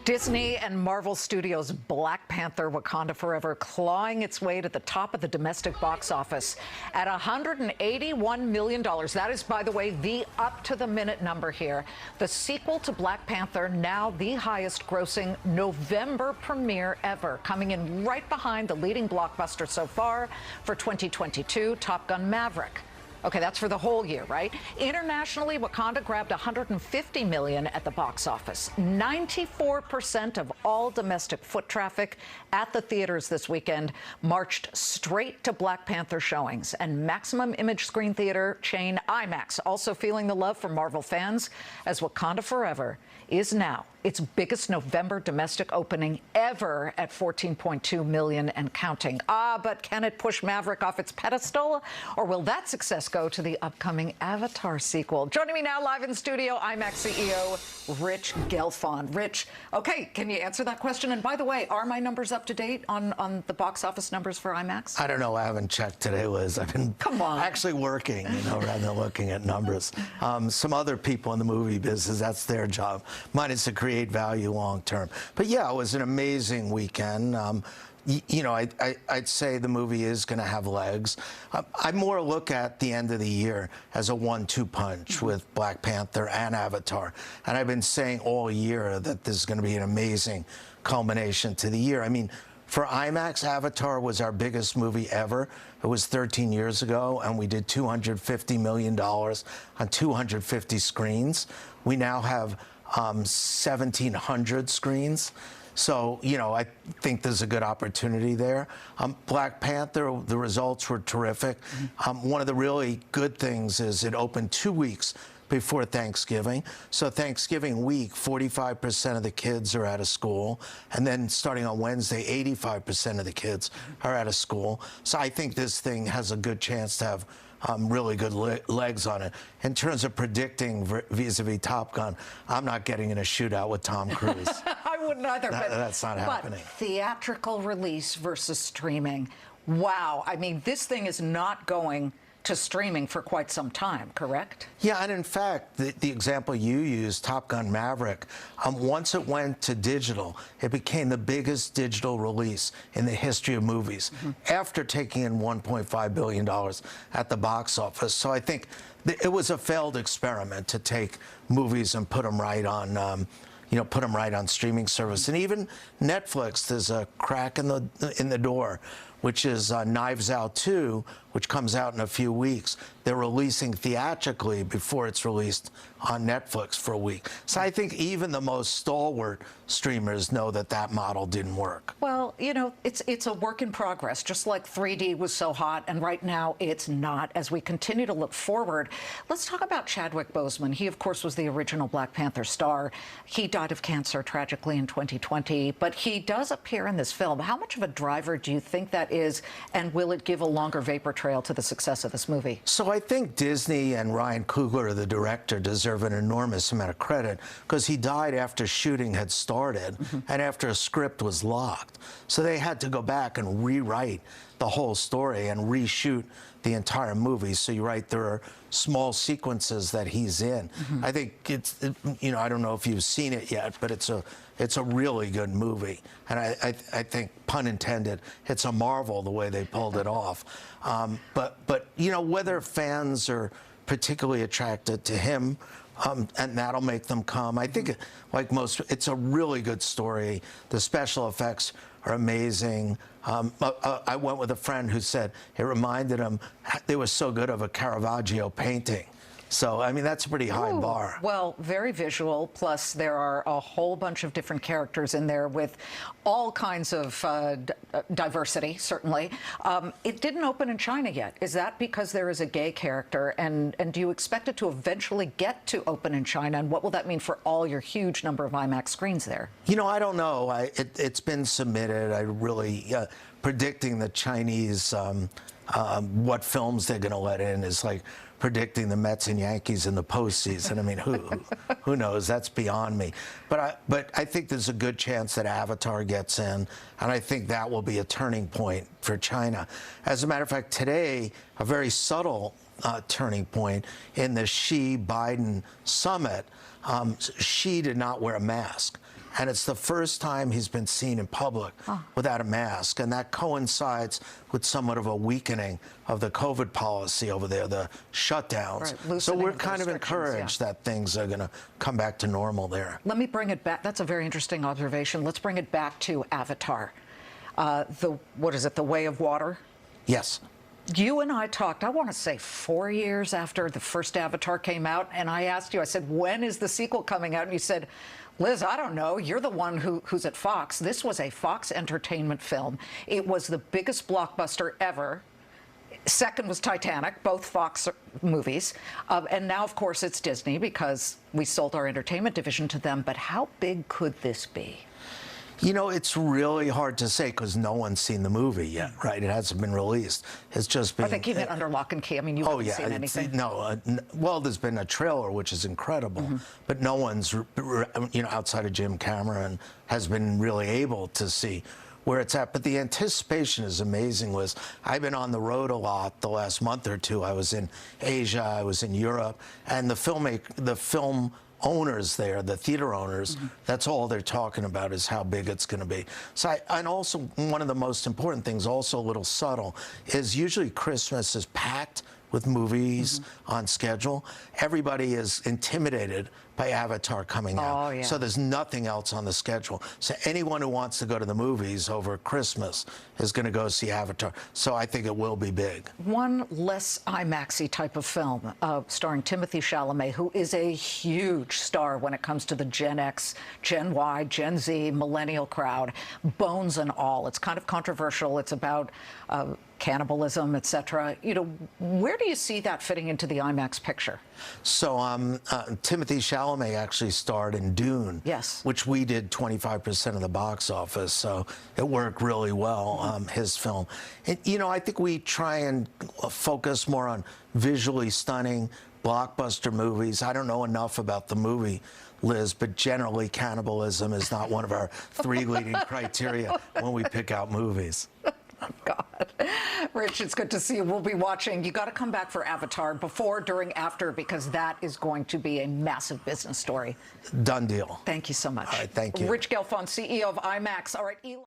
Disney and Marvel Studios' Black Panther: Wakanda Forever clawing its way to the top of the domestic box office at $181 million. That is, by the way, the up-to-the-minute number here. The sequel to Black Panther, now the highest-grossing November premiere ever, coming in right behind the leading blockbuster so far for 2022, Top Gun: Maverick. Okay, that's for the whole year, right? Internationally, Wakanda grabbed $150 million at the box office. 94% of all domestic foot traffic at the theaters this weekend marched straight to Black Panther showings. And Maximum Image Screen Theater chain IMAX also feeling the love from Marvel fans, as Wakanda Forever is now its biggest November domestic opening ever at $14.2 million and counting. But can it push Maverick off its pedestal? Or will that success go to the upcoming Avatar sequel? Joining me now live in studio, IMAX CEO Rich Gelfond. Rich, okay, can you answer that question? And by the way, are my numbers up to date on the box office numbers for IMAX? I don't know. I haven't checked today, Liz. I've been actually working, rather than looking at numbers. Some other people in the movie business, that's their job. Mine is to create value long term. But yeah, it was an amazing weekend. I'd say the movie is going to have legs. I more look at the end of the year as a 1-2 punch with Black Panther and Avatar. And I've been saying all year that this is going to be an amazing culmination to the year. I mean, for IMAX, Avatar was our biggest movie ever. It was 13 years ago, and we did $250 million on 250 screens. We now have 1,700 screens. So, I think there's a good opportunity there. Black Panther, the results were terrific. One of the really good things is it opened 2 weeks before Thanksgiving. So Thanksgiving week, 45% of the kids are out of school. And then starting on Wednesday, 85% of the kids are out of school. So I think this thing has a good chance to have really good legs on it. In terms of predicting vis-a-vis Top Gun, I'm not getting in a shootout with Tom Cruise. I wouldn't either. That's not happening. But theatrical release versus streaming. Wow. I mean, this thing is not going to streaming for quite some time, correct? Yeah, and in fact, the example you used, Top Gun Maverick, once it went to digital, it became the biggest digital release in the history of movies, after taking in $1.5 billion at the box office. So I think it was a failed experiment to take movies and put them right on put them right on streaming service. And even Netflix, there's a crack in the door, which is Knives Out 2, which comes out in a few weeks. They're releasing theatrically before it's released on Netflix for a week. So I think even the most stalwart streamers know that that model didn't work. Well, it's a work in progress, just like 3D was so hot, and right now it's not. As we continue to look forward, let's talk about Chadwick Boseman. He, of course, was the original Black Panther star. He died of cancer, tragically, in 2020, but he does appear in this film. How much of a driver do you think that is, and will it give a longer vapor trail to the success of this movie? So I think Disney and Ryan Coogler, the director, deserve an enormous amount of credit, because he died after shooting had started and after a script was locked. So they had to go back and rewrite the whole story and reshoot the entire movie. So you're right, there are small sequences that he's in. I think I don't know if you've seen it yet, but it's a really good movie. And I think, pun intended, it's a marvel the way they pulled it off. But whether fans are particularly attracted to him, and that'll make them come. I think, it's a really good story. The special effects are amazing. I went with a friend who said it reminded him they were so good of a Caravaggio painting. So, I mean, that's a pretty high bar. Well, very visual, plus there are a whole bunch of different characters in there with all kinds of diversity, certainly. It didn't open in China yet. Is that because there is a gay character? And do you expect it to eventually get to open in China? And what will that mean for all your huge number of IMAX screens there? I don't know. It's been submitted. I really, predicting the Chinese, what films they're going to let in is like predicting the Mets and Yankees in the postseason. I mean, who knows? That's beyond me. But I think there's a good chance that Avatar gets in, and I think that will be a turning point for China. As a matter of fact, today, a very subtle turning point in the Xi-Biden summit, Xi did not wear a mask. and it's the first time he's been seen in public without a mask, and that coincides with somewhat of a weakening of the COVID policy over there, the shutdowns. Right, so we're kind of encouraged that things are going to come back to normal there. Let me bring it back. That's a very interesting observation. Let's bring it back to Avatar. What is it, The Way of Water? Yes. You and I talked, I want to say 4 years after the first Avatar came out, and I asked you, I said, when is the sequel coming out? And you said, Liz, I don't know. You're the one who's at Fox. This was a Fox Entertainment film. It was the biggest blockbuster ever. Second was Titanic, both Fox movies. And now, of course, it's Disney because we sold our entertainment division to them. But how big could this be? You know, it's really hard to say because no one's seen the movie yet, right? It hasn't been released. It's just been... Are they keeping it under lock and key? I mean, you haven't seen anything? No. Well, there's been a trailer, which is incredible, but no one's, you know, outside of Jim Cameron, has been really able to see where it's at. But the anticipation is amazing, Liz. I've been on the road a lot the last month or two. I was in Asia, I was in Europe, and the film owners there, the theater owners, that's all they're talking about is how big it's going to be. So, and also one of the most important things, also a little subtle, is usually Christmas is packed with movies on schedule. Everybody is intimidated by Avatar coming out. Oh, yeah. So there's nothing else on the schedule. So anyone who wants to go to the movies over Christmas is going to go see Avatar. So I think it will be big. One less IMAX-y type of film starring Timothy Chalamet, who is a huge star when it comes to the Gen X, Gen Y, Gen Z, millennial crowd, bones and all. It's kind of controversial. It's about cannibalism, etc. You know, where do you see that fitting into the IMAX picture? So Timothy Chalamet actually starred in Dune, which we did 25% of the box office, so it worked really well, his film. And, you know, I think we try and focus more on visually stunning blockbuster movies. I don't know enough about the movie, Liz, but generally cannibalism is not one of our three leading criteria when we pick out movies. God. Rich, it's good to see you. We'll be watching. You got to come back for Avatar before, during, after, because that is going to be a massive business story. Done deal. Thank you so much. All right, thank you. Rich Gelfond, CEO of IMAX. All right, Elon.